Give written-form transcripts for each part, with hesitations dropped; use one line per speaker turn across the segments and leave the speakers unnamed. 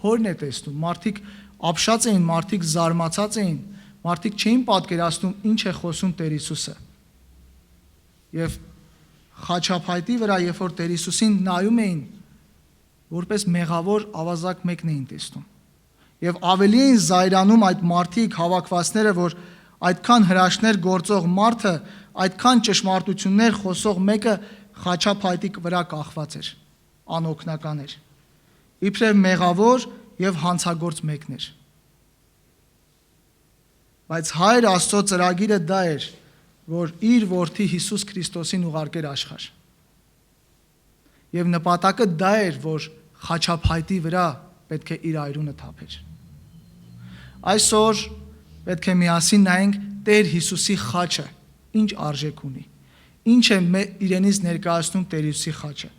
հորն է տեսնում, մարդիկ ապշած էին, մարդիկ զարմացած էին, մարդիկ չէին պատկերացնում ինչ է խոսում Տեր Հիսուսը։ Եվ խաչափայտի վրա, երբ որ Տեր Հիսուսին նայում էին, որպես մեղավոր ավազակ մեկն էին տեսնում։ Եվ ավելի էին զայրանում այդ մարդիկ, հավաքվածները, որ այդքան հրաշքներ գործող մարդը, այդքան ճշմարտություններ խոսող մեկը խաչափայտի վրա կախված էր, անօգնական էր։ Իբրև մեղավոր եւ հանցագործ մեկն էր։ Բայց Հայր Աստծո ծրագիրը դա էր, որ իր որդի Հիսուս Քրիստոսին ուղարկեր աշխարհ։ Եվ նպատակը դա էր, որ խաչափայտի վրա պետք է իր այրունը թափեր։ Այսօր պետք է միասին նայենք Տեր Հիսուսի խաչը, ինչ արժեք ունի, ինչ է իրենից ներկայացնում Տեր Հիսուսի խաչը։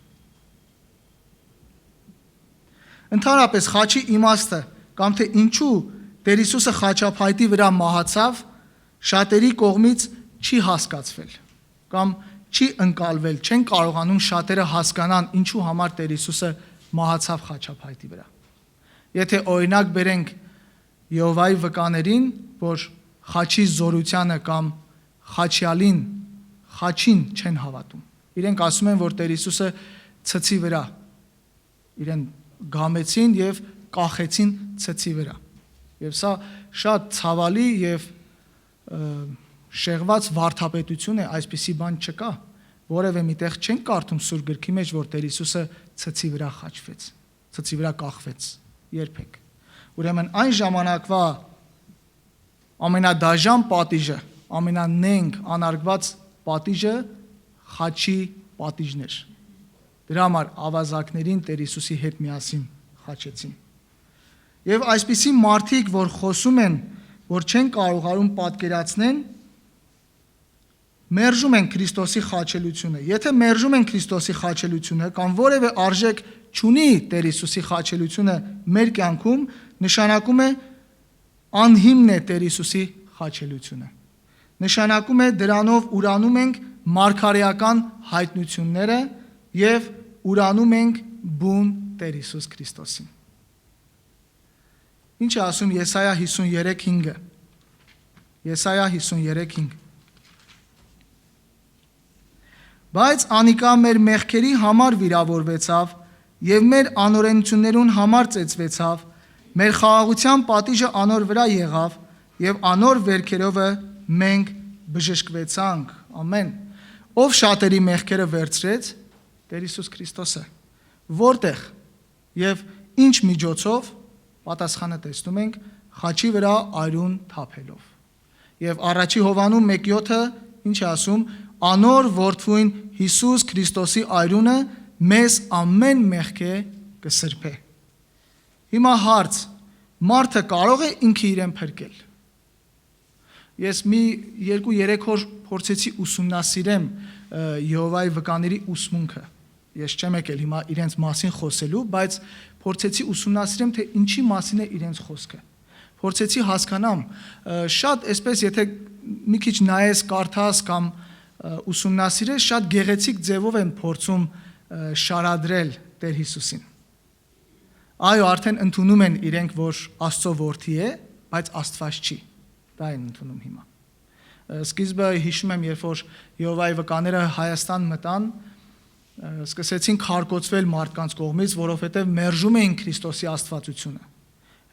Ընդհանրապես խաչի իմաստը կամ թե ինչու Տեր Հիսուսը խաչափայտի վրա մահացավ, շատերի կողմից չի հասկացվել կամ չի ընկալվել, չեն կարողանում շատերը հասկանան ինչու համար Տեր Հիսուսը մահացավ խաչափայտի վրա։ Եթե օրինակ բերենք Եհովայի վկաներին, որ խաչի զորությանը կամ խաչյալին, խաչին չեն հավատում։ Իրենք ասում են, որ Տեր Հիսուսը ցցի վրա իրեն գամեցին եւ կախեցին ցցի վրա։ Եվ սա շատ ցավալի եւ շեղված վարդապետություն է, այսպիսի բան չկա, որևէ միտեղ չեն կարդում Սուրբ գրքի մեջ, որ Տեր Հիսուսը ցցի վրա խաչվեց, ցցի վրա կախվեց, երբեք։ Ուրեմն այն ժամանակվա ամենադաժան պատիժը, ամենանենգ անարգված պատիժը խաչի պատիժն էր։ Դրա համար ավազակներին Տեր Հիսուսի հետ միասին խաչեցին։ Եվ այսպիսի մարդիկ, որ խոսում են, որ չեն կարողանում պատկերացնեն, մերժում են Քրիստոսի խաչելությունը։ Եթե մերժում են Քրիստոսի խաչելությունը կամ որևէ արժեք չունի Տեր Հիսուսի խաչելությունը մեր կյանքում, նշանակում է անհիմն է Տեր Հիսուսի խաչելությունը։ Նշանակում է դրանով ուրանում ենք մարգարեական հայտնությունները եւ ուրանում ենք բուն Տեր Հիսուս Քրիստոսին։ Ինչ է ասում Եսայա 53:5-ը։ Եսայա 53:5 Բայց անիկա մեր մեղքերի համար վիրավորվեցավ եւ մեր անօրենություններուն համար ծեծվեցավ, մեր խաղաղության պատիժը անոր վրա եղավ եւ անոր վերքերովը մենք բժշկվեցանք։ Ամեն։ Ով շատերի մեղքերը վերցրեց, Տեր Հիսուս Քրիստոսը։ Որտեղ եւ ինչ միջոցով, պատասխանը տեսնում ենք խաչի վրա այրուն թափելով։ Եվ առաջի Հովաննում 1:7-ը ինչ է ասում, անոր որդվույն Հիսուս Քրիստոսի այրունը մեզ ամեն մեղքե կսրբե։ Հիմա հարց, մարդը կարող է ինքը իրեն փրկել։ Ես մի 2-3 օր փորձեցի ուսումնասիրեմ Եհովայի վկաների ուսմունքը։ Ես չեմ եկել հիմա իրենց մասին խոսելու, բայց փորձեցի ուսումնասիրեմ, թե ինչի մասին է իրենց խոսքը։ Փորձեցի հասկանամ, շատ այսպես եթե մի քիչ նայես, կարդաս կամ ուսումնասիրես, շատ գեղեցիկ ձևով են փորձում շարադրել Տեր Հիսուսին։ Այո, արդեն ընդունում են իրենք, որ Աստծո որդի է, բայց Աստված չի։ Դա են ընդունում հիմա։ Սկիզբը հիշում եմ, երբ որ Եհովայի վկաները Հայաստան մտան, սկսեցին քարկոծվել մարդկանց կողմից, որովհետև մերժում էին Քրիստոսի աստվածությունը։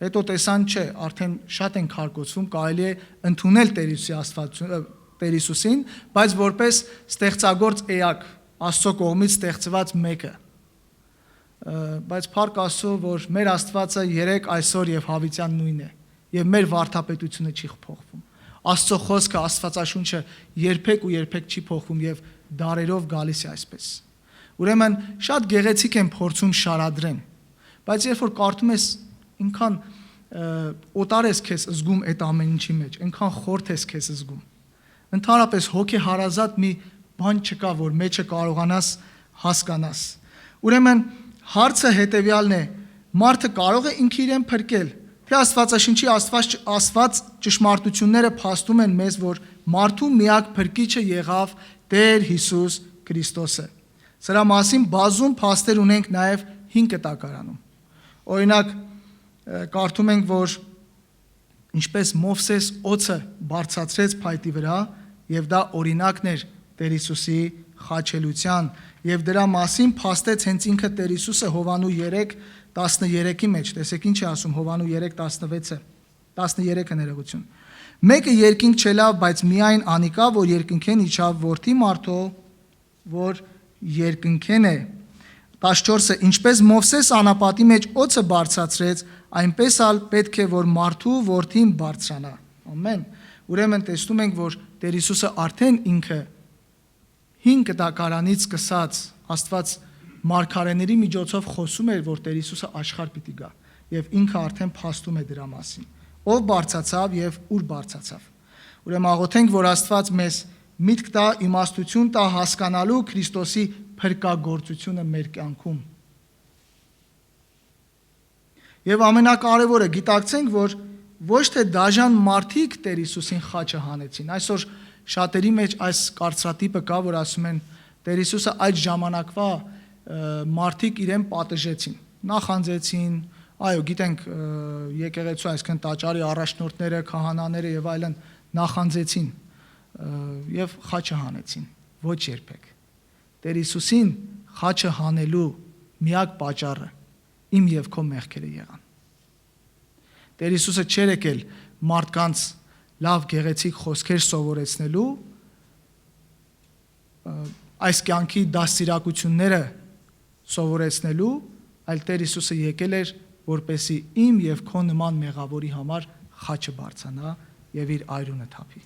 Հետո տեսան, չէ, արդեն շատ են քարկոծվում, կարելի է ընդունել Տեր Հիսուսի աստվածությունը, Տեր Հիսուսին, բայց որպես ստեղծագործ էակ, Աստծո կողմից ստեղծված մեկը։ Բայց փառք Աստծո, որ մեր Աստվածը երեք, այսօր եւ հավիտյան նույնն է, եւ մեր վարդապետությունը չի փոխվում։ Աստծո խոսքը, Աստվածաշունչը երբեք ու երբեք չի փոխվում եւ դարերով գալիս է այսպես։ Ուրեմն շատ գեղեցիկ են փորձում շարադրեն, բայց երբ որ կարդում ես, ինքան օտար ես քեզ զգում այդ ամեն ինչի մեջ, ինքան խորթ ես քեզ զգում։ Ընդհանրապես հոգեհարազատ մի բան չկա, որ մեջը կարողանաս հասկանաս։ Ուրեմն հարցը հետևյալն է. մարդը կարող է ինքը իրեն փրկել, թե Աստվածաշնչի ասված ճշմարտությունները փաստում են մեզ, որ մարդու միակ փրկիչը եղավ Տեր Հիսուս Քրիստոսը։ Սրա մասին բազում փաստեր ունենք նաև 5 կտակարանում։ Օրինակ կարդում ենք, որ ինչպես Մովսես օձը բարձրացրեց փայտի վրա, եւ դա օրինակն էր Տեր Հիսուսի խաչելության, եւ դրա մասին փաստեց հենց ինքը Տեր Հիսուսը Հովանու 3:13-ի մեջ։ Տեսեք ինչ է ասում Հովանու 3:16-ը, 13-ը ներողություն։ Մեկը երկինք չելավ, բայց միայն անիկա, որ երկնքեն իջավ որդի մարդու, որ երկնքեն է։ 14-ը ինչպես Մովսես անապատի մեջ օձը բարձրացրեց, այնպես ալ պետք է որ մարդու որդին բարձրանա։ Ամեն։ Ուրեմն տեսնում ենք, որ Տեր Հիսուսը արդեն ինքը 5 տակարանից սկսած Աստված մարգարեների միջոցով խոսում էր, որ Տեր Հիսուսը աշխարհ պիտի գա, եւ ինքը արդեն փաստում է դրա մասին։ Ով բարձացավ եւ ուր բարձացավ։ Ուրեմն աղոթենք, որ Աստված մեզ միտք տա, իմաստություն տա հասկանալու Քրիստոսի փրկագործությունը մեր կյանքում։ Եվ ամենակարևորը գիտակցենք, որ ոչ թե դաժան մարդիկ Տեր Հիսուսին խաչը հանեցին։ Այսօր շատերի մեջ այս կարծրատիպը կա, որ ասում են Տեր Հիսուսը այդ ժամանակվա մարդիկ իրեն պատժեցին, նախանձեցին, այո, գիտենք եկեղեցու այսքան տաճարի առաջնորդները, քահանաները եւ այլն նախանձեցին եւ խաչը հանեցին։ Ոչ երբեք։ Տեր Հիսուսին խաչը հանելու միակ պատճառը իմ եւ քո մեղքերը եղան։ Տեր Հիսուսը չէր եկել մարդկանց լավ գեղեցիկ խոսքեր սովորեցնելու, այս կյանքի դաստիարակությունները սովորեցնելու, այլ Տեր Հիսուսը եկել էր, որպեսզի իմ եւ քո նման մեղավորի համար խաչը բարձրանա եւ իր այրունը թափի։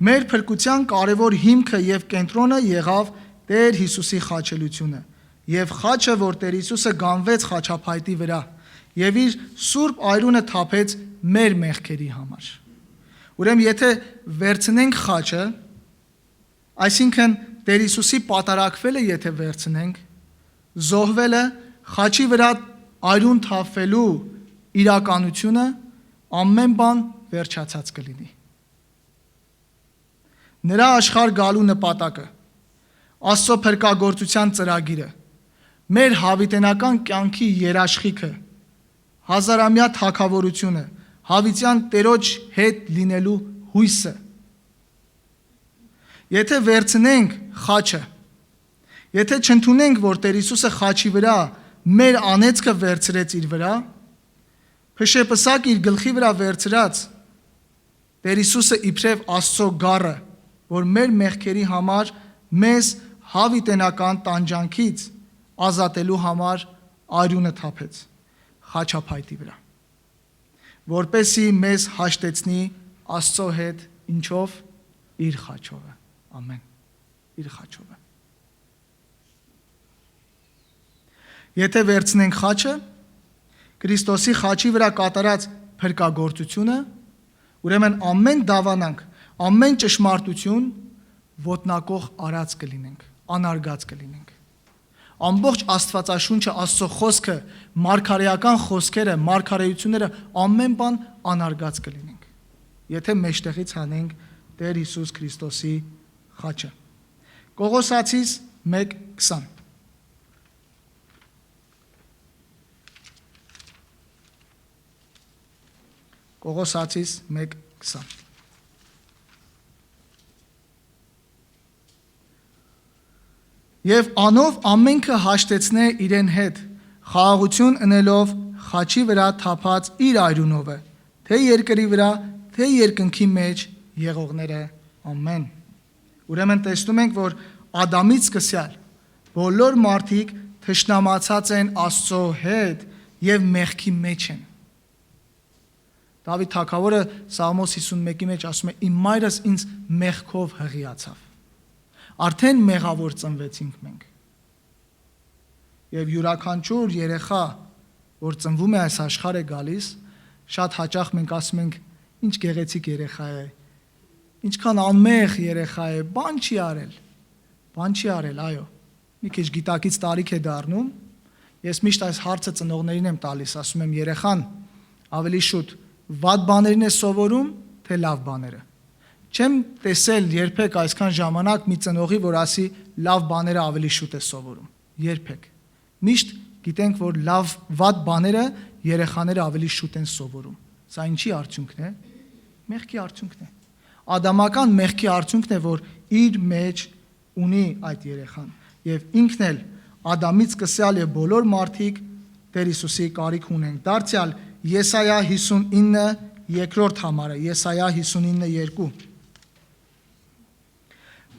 Մեր փրկության կարևոր հիմքը եւ կենտրոնը եղավ Տեր Հիսուսի խաչելությունը եւ խաչը, որ Տեր Հիսուսը գանվեց խաչափայտի վրա եւ իր սուրբ այրունը թափեց մեր մեղքերի համար։ Ուրեմն եթե վերցնենք խաչը, այսինքն Տեր Հիսուսի պատարակվելը եթե վերցնենք, զոհվելը, խաչի վրա այրուն թափվելու իրականությունը ամեն բան վերջացած կլինի։ Նրա աշխարհ գալու նպատակը, Աստծո փրկagorցության ծրագիրը, մեր հավիտենական կյանքի երաշխիքը, հազարամյա թագավորությունը, հավիտյան Տերոջ հետ լինելու հույսը։ Եթե վերցնենք խաչը, եթե չընդունենք, որ Տեր Հիսուսը խաչի վրա մեր անեծքը վերցրեց իր վրա, փշեպսակ իր գլխի վրա վերցրած Տեր Հիսուսը իբրև Աստծո գառը, որ մեր մեղքերի համար մեզ հավիտենական տանջանքից ազատելու համար այրունը թափեց խաչափայտի վրա, որպեսզի մեզ հաշտեցնի Աստծո հետ ինչով իր խաչովը, ամեն, իր խաչովը։ Եթե վերցնենք խաչը, Քրիստոսի խաչի վրա կատարած փրկagorցությունը, ուրեմն ամեն դավանանք, ամեն ճշմարտություն ոտնակող արած կլինենք, անարգած կլինենք։ Ամբողջ Աստվածաշունչը, Աստծո խոսքը, մարգարեական խոսքերը, մարգարեությունները ամեն բան անարգած կլինենք, եթե մեջտեղից հանենք Տեր Հիսուս Քրիստոսի խաչը։ Կողոսացիս 1:20 Կողոսացիս 1:20 Եվ անով ամենքը հաշտեցնե իրեն հետ, խաղաղություն ընելով խաչի վրա թափած իր այրունովը, թե երկրի վրա, թե երկնքի մեջ եղողները, ամեն։ Ուրեմն տեսնում ենք, որ Ադամից սկսյալ բոլոր մարդիկ թշնամացած են Աստծո հետ եւ մեղքի մեջ են։ Դավիթ թագավորը Սաղմոս 51-ի մեջ ասում է. Իմ մայրս ինձ մեղքով հղիացավ։ Արդեն մեղավոր ծնվեցինք մենք։ Եվ յուրաքանչյուր երեխա, որ ծնվում է այս աշխարհ է գալիս, շատ հաճախ մենք ասում ենք, ինչ գեղեցիկ երեխա է, ինչքան անմեղ երեխա է, բան չի արել, այո։ Մի քիչ գիտակից տարիք է դառնում, ես միշտ այս հարցը ծնողներին եմ տալիս, ասում եմ երեխան ավելի շուտ վատ բաներն է սովորում, թե լավ բաները։ Չեմ տեսել երբեք այսքան ժամանակ մի ծնողի, որ ասի լավ բաները ավելի շուտ է սովորում, երբեք։ Միշտ գիտենք, որ լավ վատ բաները երեխաները ավելի շուտ են սովորում։ Սա ինչի արդյունքն է։ Մեղքի արդյունքն է։ Ադամական մեղքի արդյունքն է, որ իր մեջ ունի այդ երեխան, եւ ինքն էլ Ադամից սկսյալ եւ բոլոր մարդիկ Տեր Հիսուսի կարիք ունեն։ Դարձյալ Եսայա 59 երկրորդ համարը, Եսայա 59:2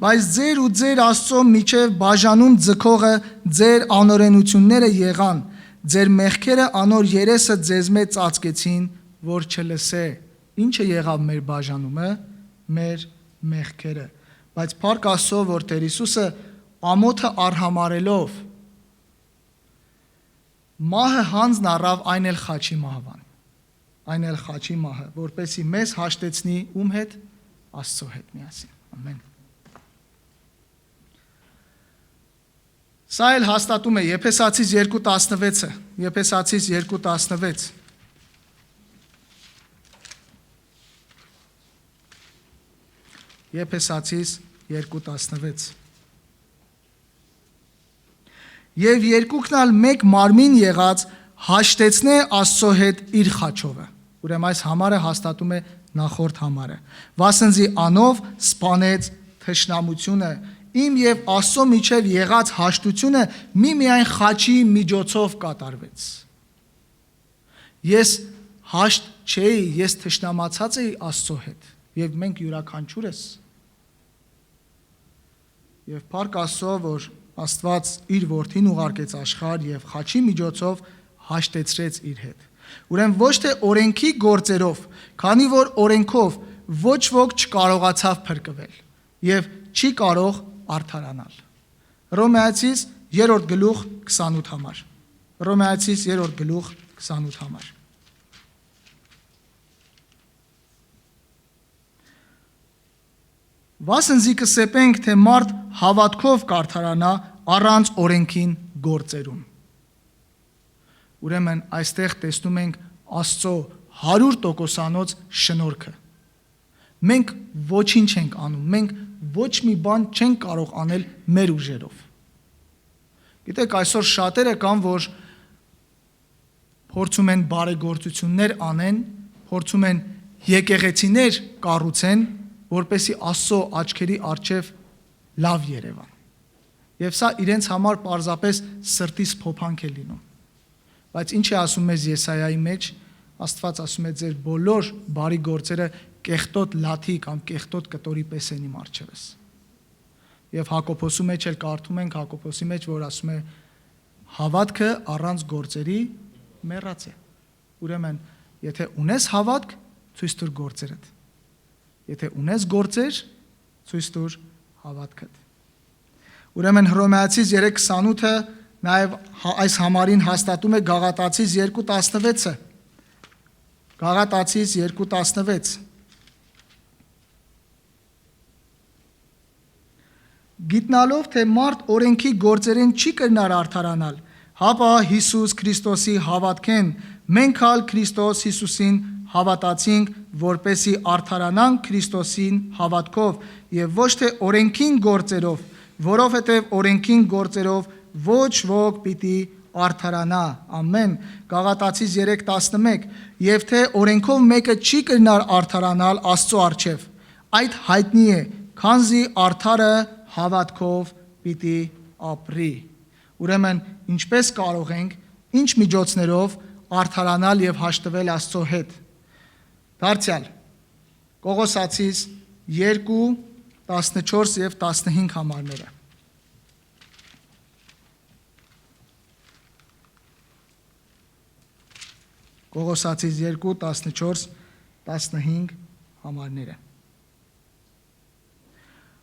Բայց ձեր ու ձեր Աստծո միջև բաժանում ձգողը ձեր անօրենությունները եղան, ձեր մեղքերը անոր երեսը ձեզ մեջ ծածկեցին, որ չլսե։ Ինչը եղավ մեր բաժանումը, մեր մեղքերը։ Բայց փառք Աստծո, որ Տեր Հիսուսը ամոթը արհամարելով մահը հանձն առավ, այն էլ խաչի մահվան, այն էլ խաչի մահը, որպեսզի մեզ հաշտեցնի ում հետ, Աստծո հետ միասին։ Ամեն։ Սա էլ հաստատում է Եփեսացիս 2:16-ը, Եփեսացիս 2:16 Եփեսացիս 2:16 Եվ երկուքն ալ մեկ մարմին եղած հաշտեցնե Աստծո հետ իր խաչովը։ Ուրեմն այս համարը հաստատում է նախորդ համարը։ Վասնզի անով սպանեց թշնամությունը, իմ եւ Աստծո միջև եղած հաշտությունը միմիայն խաչի միջոցով կատարվեց։ Ես հաշտ չէի, ես թշնամացած էի Աստծո հետ, եւ մենք յուրաքանչյուրս։ Եվ փառք Աստծո, որ Աստված իր որդին ուղարկեց աշխարհ եւ խաչի միջոցով հաշտեցրեց իր հետ։ Ուրեմն ոչ թե օրենքի գործերով, քանի որ օրենքով ոչ ոք չկարողացավ փրկվել եւ չի կարող արդարանալ։ Հռոմեացիս 3:28 համար։ Հռոմեացիս 3:28 համար։ Վասնզի կսեպենք, թե մարդ հավատքով կարդարանա առանց օրենքին գործերում։ Ուրեմն այստեղ տեսնում ենք Աստծո 100%-անոց շնորհքը։ Մենք ոչինչ չենք անում, մենք ոչ մի բան չենք կարող անել մեր ուժերով։ Գիտեք, այսօր շատերը կան, որ փորձում են բարեգործություններ անեն, փորձում են եկեղեցիներ կառուցեն, որպեսզի Աստծո աչքերի առջև լավ երևան։ Եվ սա իրենց համար պարզապես սրտից փոփանք է լինում։ Բայց ինչ է ասում մեզ Եսայայի մեջ, Աստված ասում է ձեր բոլոր բարի գործերը կեղտոտ լաթի կամ կեղտոտ կտորի պես են իմ առջևս։ Եվ Հակոբոսի մեջ էլ կարդում ենք Հակոբոսի մեջ, որ ասում է հավատքը առանց գործերի մեռած է։ Ուրեմն, եթե ունես հավատք, ցույց տուր գործերդ։ Եթե ունես գործեր, ցույց տուր հավատքդ։ Ուրեմն Հռոմեացիս 3:28-ը նաև այս համարին հաստատում է Գաղատացիս 2:16-ը։ Գաղատացիս 2:16 Գիտնալով, թե մարդ օրենքի գործերեն չի կրնար արդարանալ, հապա Հիսուս Քրիստոսի հավատքեն, մենք ալ Քրիստոս Հիսուսին հավատացինք, որպեսի արդարանանք Քրիստոսին հավատքով եւ ոչ թե օրենքին գործերով, որովհետեւ օրենքին գործերով ոչ ոք պիտի արդարանա։ Ամեն։ Գաղատացիս 3:11 Եվ թե օրենքով մեկը չի կրնար արդարանալ Աստծո առջև, այդ հայտնի է, քանզի արդարը հավատքով պիտի ապրի։ Ուրեմն ինչպես կարող ենք, ինչ միջոցներով արդարանալ եւ հաշտվել Աստծո հետ։ Դարձյալ Կողոսացիս 2:14 եւ 15 համարները։ Կողոսացիս 2:14-15 համարները։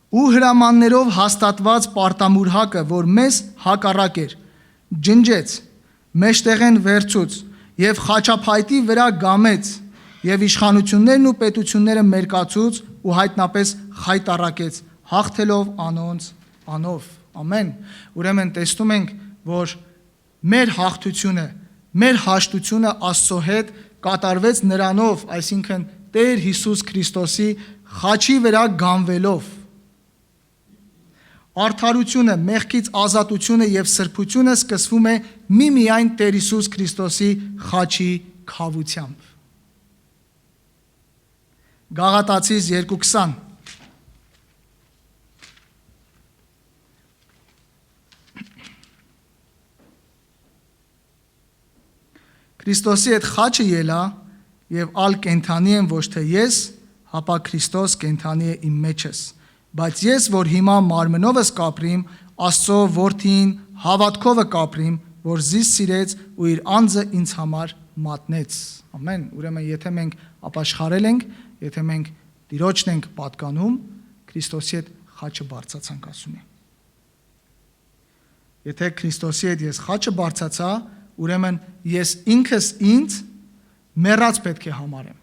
Ու հրամաններով հաստատված պարտամուրհակը, որ մեզ հակառակ էր, ջնջեց, մեջտեղեն վերցուց եւ խաչափայտի վրա գամեց եւ իշխանություններն ու պետությունները մերկացուց ու հայտնապես խայտառակեց, հաղթելով անոնց անով։ Ամեն։ Ուրեմն տեսնում ենք, որ մեր հաղթությունը, մեր հաշտությունը Աստծո հետ կատարվեց նրանով, այսինքն Տեր Հիսուս Քրիստոսի խաչի վրա գանվելով։ Արդարությունը, մեղքից ազատությունը եւ սրբությունը սկսվում է միմիայն Տեր Հիսուս Քրիստոսի խաչի քավությամբ։ Գաղատացիս 2:20 Քրիստոսի այդ խաչը ելա եւ ալ կենթանի եմ ոչ թե ես, հապա Քրիստոս կենթանի է իմ մեջս, բայց ես որ հիմա մարմնովս կապրիմ, Աստծո որդին հավատքովը կապրիմ, որ զիս սիրեց ու իր անձը ինձ համար մատնեց։ Ամեն։ Ուրեմն եթե մենք ապաշխարել ենք, եթե մենք Տիրոջն ենք պատկանում, Քրիստոսի այդ խաչը բարձացանք ասում է։ Եթե Քրիստոսի հետ ես խաչը բարձացա, ուրեմն ես ինքս ինձ մեռած պետք է համարեմ։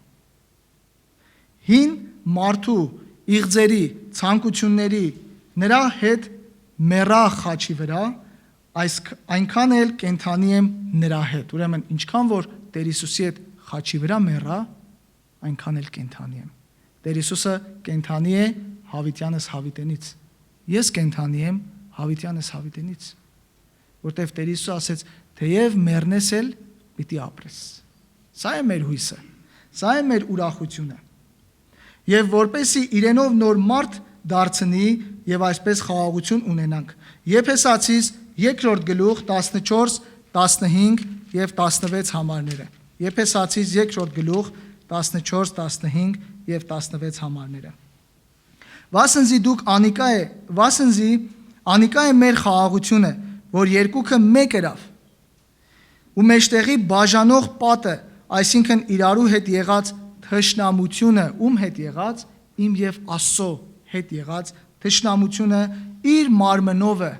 Հին մարդու իղձերի, ցանկությունների նրա հետ մեռա խաչի վրա, այնքան էլ կենթանի եմ նրա հետ։ Ուրեմն ինչքան որ Տեր Հիսուսի հետ խաչի վրա մեռա, այնքան էլ կենթանի եմ։ Տեր Հիսուսը կենթանի է հավիտյանս հավիտենից։ Ես կենթանի եմ հավիտյանս հավիտենից։ Որտեվ Տեր Հիսուսը ասեց, թեև մեռնես էլ պիտի ապրես։ Սա է մեր հույսը, սա է մեր ուրախությունը։ Եվ որպեսի իրենով նոր մարդ դարձնի եւ այսպես խաղաղություն ունենանք։ Եփեսացիս 2-րդ գլուխ 14, 15 եւ 16 համարները։ Եփեսացիս 2-րդ գլուխ 14, 15 եւ 16 համարները։ Վասնզի անիկա է մեր խաղաղությունը, որ երկուքը մեկ երավ։ Ու մեջտեղի բաժանող պատը, այսինքն իրարու հետ եղած թշնամությունը, ում հետ եղած, իմ եւ Աստծո հետ եղած թշնամությունը իր մարմնովը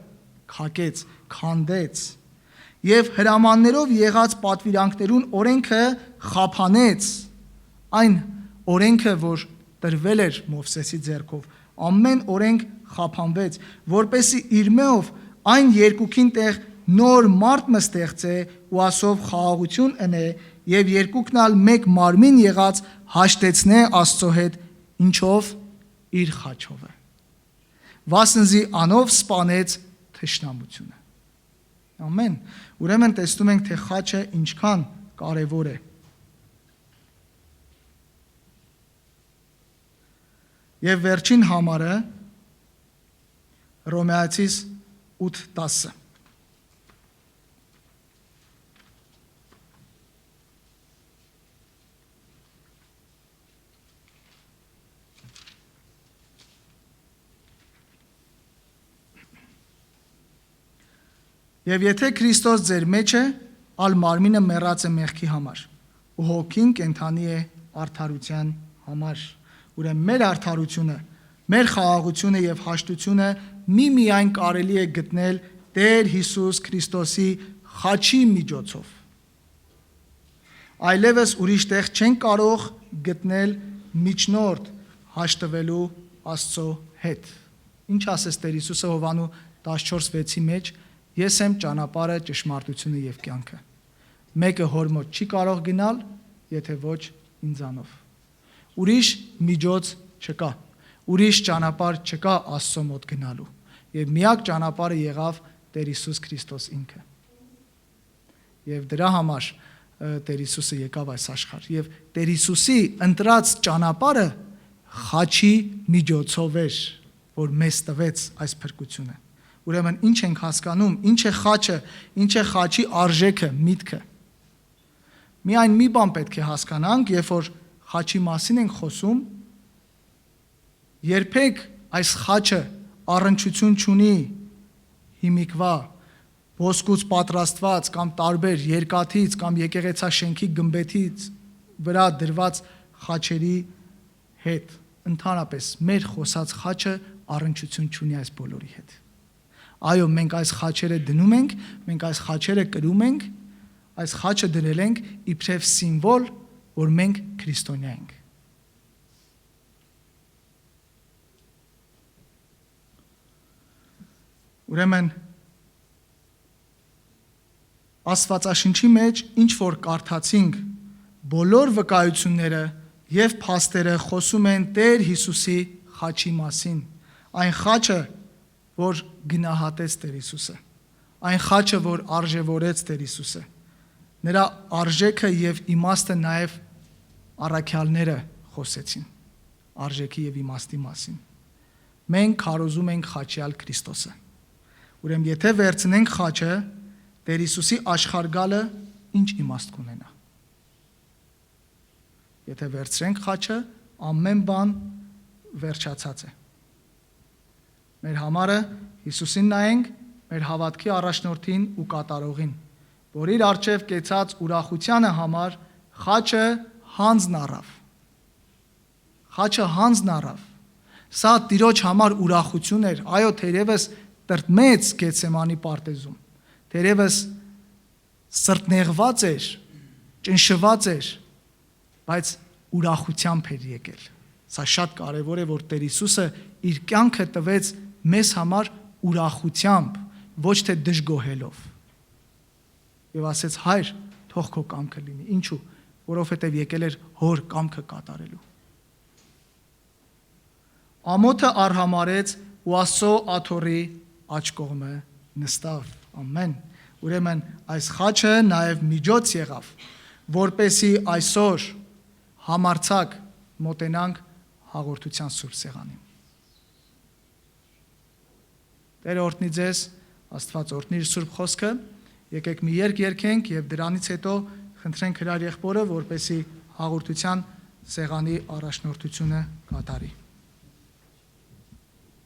քակեց, քանդեց եւ հրամաններով եղած պատվիրանքներուն օրենքը խափանեց, այն օրենքը, որ տրվել էր Մովսեսի ձեռքով, ամեն օրենք խափանվեց, որպեսի իր մեով այն երկուքին տեղ նոր մարդ մստեղծե ու ասով խաղաղություն ընե եւ երկուքն ալ մեկ մարմին եղած հաշտեցնե Աստծո հետ, ինչով իր խաչով է։ Վասնզի անով սպանեց թշնամությունը։ Ամեն։ Ուրեմն տեսնում ենք, թե խաչը ինչքան կարևոր է։ Եվ վերջին համարը Հռոմեացիս 8:10 Եվ եթե Քրիստոս ձեր մեջ է, ալ մարմինը մեռած է մեղքի համար, ու հոգին կենթանի է արդարության համար։ Ուրեմն մեր արդարությունը, մեր խաղաղությունը եւ հաշտությունը միմիայն կարելի է գտնել Տեր Հիսուս Քրիստոսի խաչի միջոցով։ Այլևս ուրիշ տեղ չեն կարող գտնել միջնորդ հաշտվելու Աստծո հետ։ Ինչ ասես Տեր Հիսուսը Հովանու 14:6-ի մեջ, ես եմ ճանապարհը, ճշմարտությունը եւ կյանքը։ Մեկը հոր մոտ չի կարող գնալ, եթե ոչ ինձանով։ Ուրիշ միջոց չկա, ուրիշ ճանապարհ չկա Աստծո մոտ գնալու։ Եվ միակ ճանապարհը եղավ Տեր Հիսուս Քրիստոս ինքը։ Եվ դրա համար Տեր Հիսուսը եկավ այս աշխարհ։ Եվ Տեր Հիսուսի ընտրած ճանապարհը խաչի միջոցով էր, որ մեզ տվեց այս փրկությունը։ Ուրեմն ինչ ենք հասկանում, ինչ է խաչը, ինչ է խաչի արժեքը, միտքը։ Միայն մի բան պետք է հասկանանք, երբ որ խաչի մասին ենք խոսում, երբեք այս խաչը առնչություն չունի հիմիկվա, ոսկուց պատրաստված կամ տարբեր երկաթից կամ եկեղեցաշենքի գմբեթից վրա դրված խաչերի հետ։ Ընդհանրապես մեր խոսած խաչը առնչություն չունի այս բոլորի հետ։ Այո, մենք այս խաչերը դնում ենք, մենք այս խաչերը կրում ենք, այս խաչը դրել ենք իբրև սիմվոլ, որ մենք քրիստոնյա ենք։ Ուրեմն Աստվածաշնչի մեջ ինչ որ կարդացինք, բոլոր վկայությունները եւ փաստերը խոսում են Տեր Հիսուսի խաչի մասին։ Այն խաչը, որ գնահատեց Տեր Հիսուսը, այն խաչը, որ արժևորեց Տեր Հիսուսը, նրա արժեքը եւ իմաստը նաեւ առաքյալները խոսեցին արժեքի եւ իմաստի մասին։ Մենք քարոզում ենք խաչյալ Քրիստոսը։ Ուրեմն եթե վերցնենք խաչը, Տեր Հիսուսի աշխարհ գալը ինչ իմաստ կունենա։ Եթե վերցրենք խաչը, ամեն բան վերջացած է։ Մեր համարը Հիսուսին նայենք, մեր հավատքի առաջնորդին ու կատարողին, որ իր առջև կեցած ուրախությանը համար խաչը հանձն առավ։ Խաչը հանձն առավ։ Սա Տիրոջ համար ուրախություն էր, այո, թերևս տրտմեց Գեթսեմանի պարտեզում, թերևս սրտնեղված էր, ճնշված էր, բայց ուրախությամբ էր եկել։ Սա շատ կարևոր է, որ Տեր Հիսուսը իր կյանքը տվեց մեզ համար ուրախությամբ, ոչ թե դժգոհելով։ Եվ ասեց. Հայր, թող քո կամքը լինի։ Ինչու՞, որովհետև եկել էր հոր կամքը կատարելու։ Ամոթը արհամարեց ու Աստծո աթոռի աջ կողմը նստավ։ Ամեն։ Ուրեմն այս խաչը նաև միջոց եղավ, որպեսի այսօր համարձակ մոտենանք հաղորդության Սուրբ Սեղանին։ Տերը օրհնի ձեզ, Աստված օրհնի իր Սուրբ խոսքը։ Եկեք մի երգ երգենք եւ դրանից հետո խնդրենք հրար եղբորը, որպեսի հաղորդության սեղանի առաջնորդությունը կատարի։